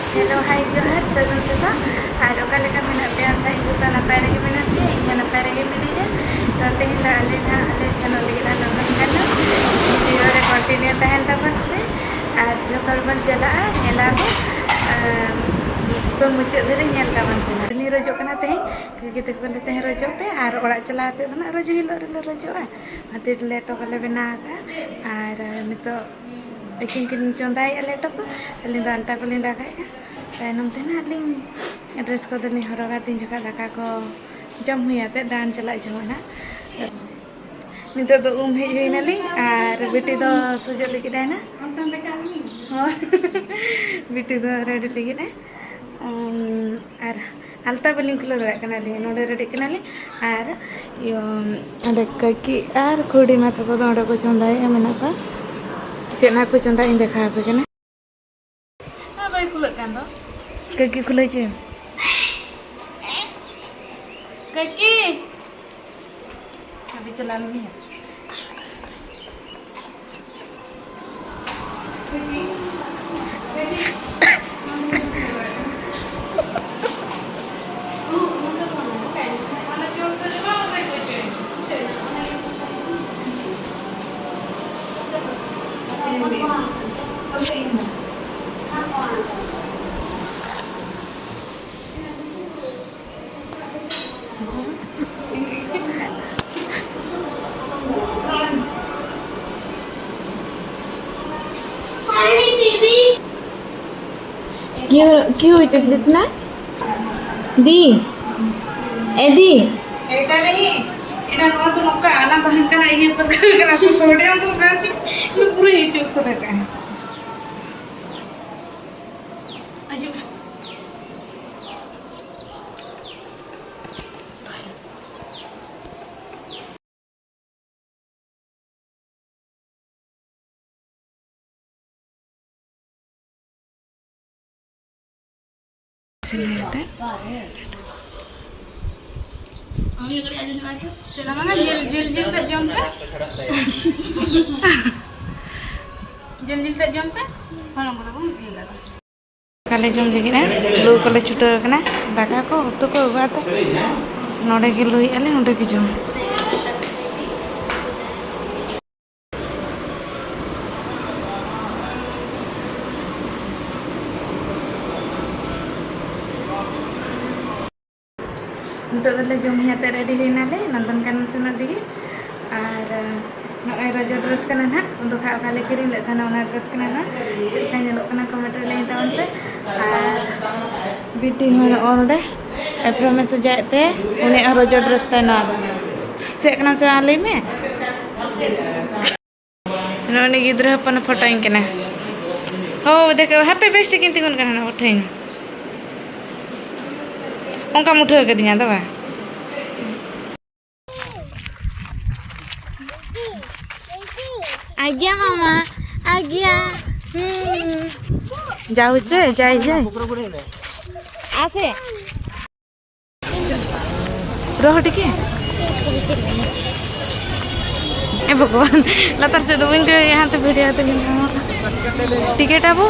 Hello, hi Johar, sagun seta. Aro kali kami nak biasa juta napay lagi minatnya, iya napay lagi minatnya. Tapi kita ale seno lagi na naman kana. Video re continue tahan tapan pe. Ajo kalban jala hela ko. Pemucuk dari nyel tapan pe. Ini rojok kana teh. Kita kena teh rojok pe. Ar orak celah tu kana rojok hilok dulu rojok ah. Nanti leto kali benaga. Ar nito Ekin contai ale to ko. Alin do alta ko linda kai. Tainam tena aling dress ko dani horoga tin juga daka ko jam huya te dan chala jona nito do hej huina li ar beti do sujo ligi dana ontan deka ni beti do ready ligi na ar alta balin khulo ra kana li node ready kana li ar yo ade kaki ar khudi mata ko do ko chondai amena ka sena ko chondai dekha pe kana ha bai khulo kan do kaki खुले छे kaki अभी चला नहीं है क्यों itu Krishna? Di, Edi. Eta नहीं, इना note तो नोका आना बहन का ना ये पर करना सब थोड़े हम तो कहती, तो पूरे ही चुप तो रखा है। अजू चला mana jil tak jom pe jil tak jom pe mana ko ko gila kale jom lagi na lu kale chuta kana daka ko utu ko bata node gi lui ale node gi jom untuk le jom hiate ready huina le nonton kan sena lagi ar noy rojo dress kana na untuk ka kale kirim le thana ona dress kana na cheka nyelok kana comment le taon pe ar biti hoina orde April में सजाते उन्हें रोजो dress तना check नाम से आले में नोने गिद्रा अपन photo इनकना हो देखो हैप्पी बेस्ट किंती कोन kana उठेन onka muthau ke dinya daba आज्ञा मामा आज्ञा जाऊ छे जाई जाई आसे रह टिके ए भगवान लतार से दो इनके यहाँ तो वीडियो तो टिकट आबो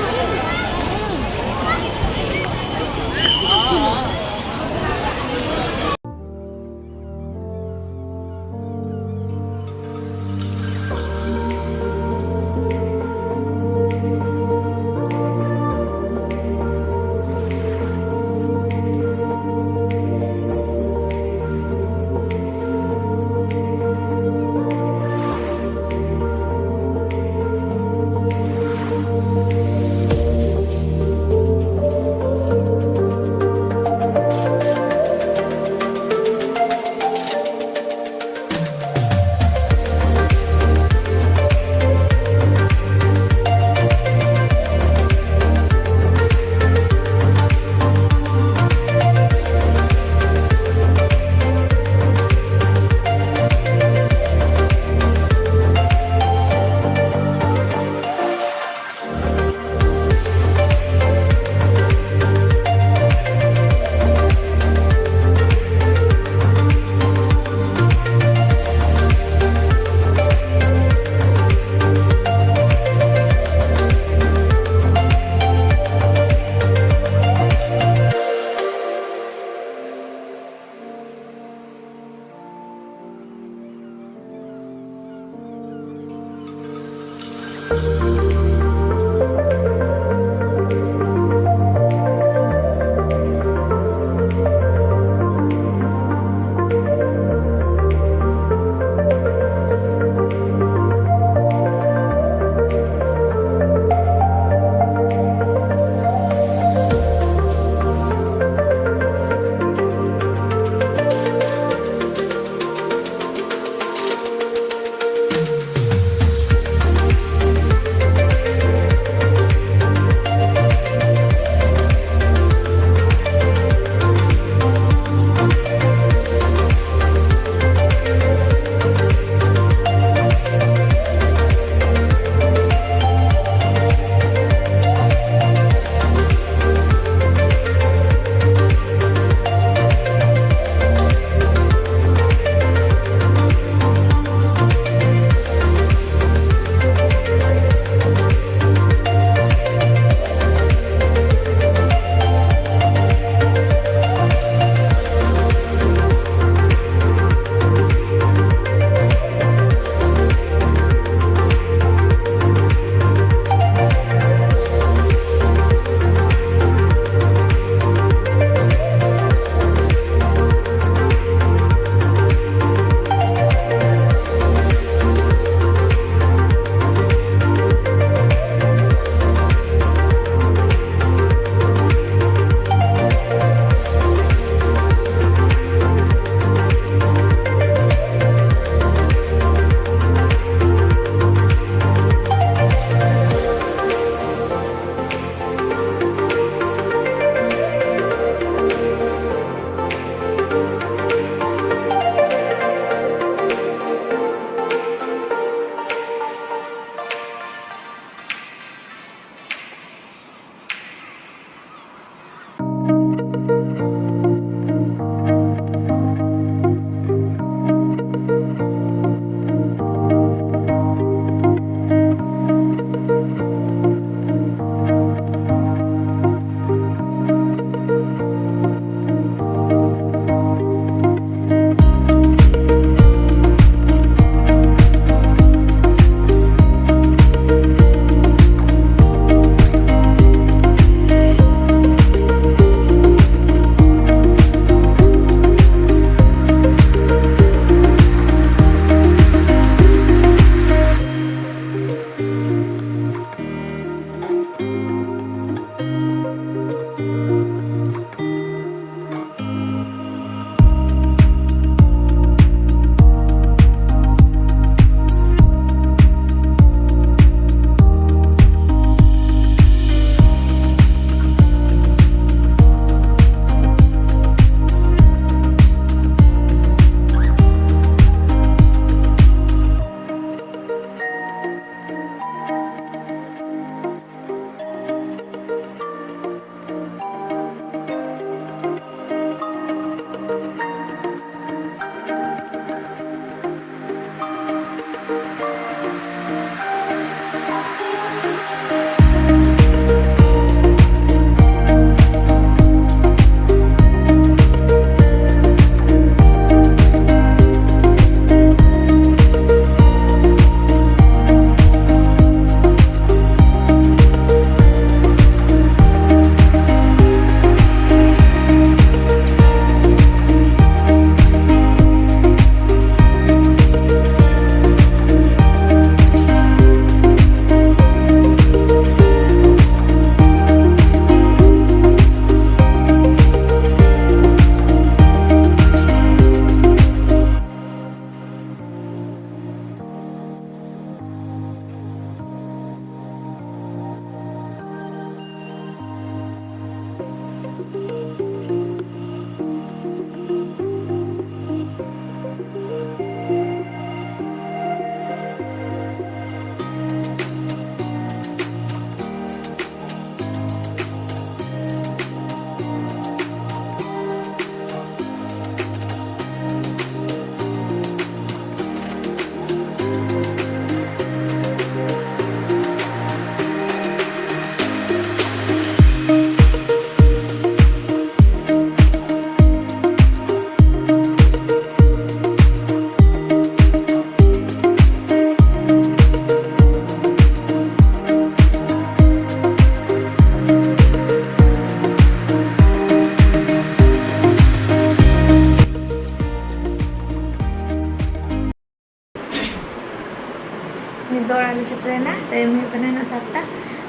टाइम हो कना ना 7टा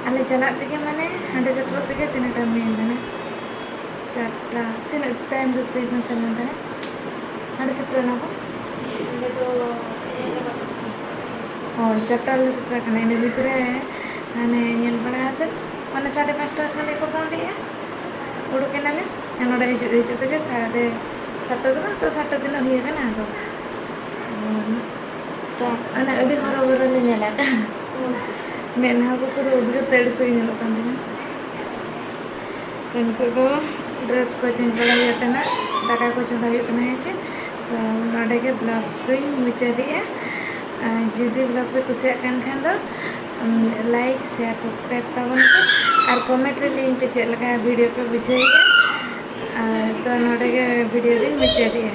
आले चला तेगे माने हांडे सेटर तेगे तीना टाइम होना 7टा तीना टाइम रे पे कन सन था हांडे सेटर ना को हांडे तो हाँ 7टा ले सेटर कना इन भितरे माने नेल बड़ा आते माने 5:30 खाली को पहुंचे उड़के नाले नोडे हिजु तेगे 7:30 तो 7 दिन हुए कना तो अने अभी हर ले नेला मेना को पूरा उधर तेड़ से ही लोग अंदर तो इनको तो ड्रेस को चेंज बड़ा ही होता ना दाका को चुना ही होता है ऐसे तो नोडे के ब्लॉग तो ही मुझे दिया जुदी ब्लॉग पे कुछ ऐकन खान दो लाइक शेयर सब्सक्राइब तबन को और कमेंट रे लिंक पे चल लगा वीडियो पे बुझाइए तो नोडे के वीडियो दिन मुझे दिया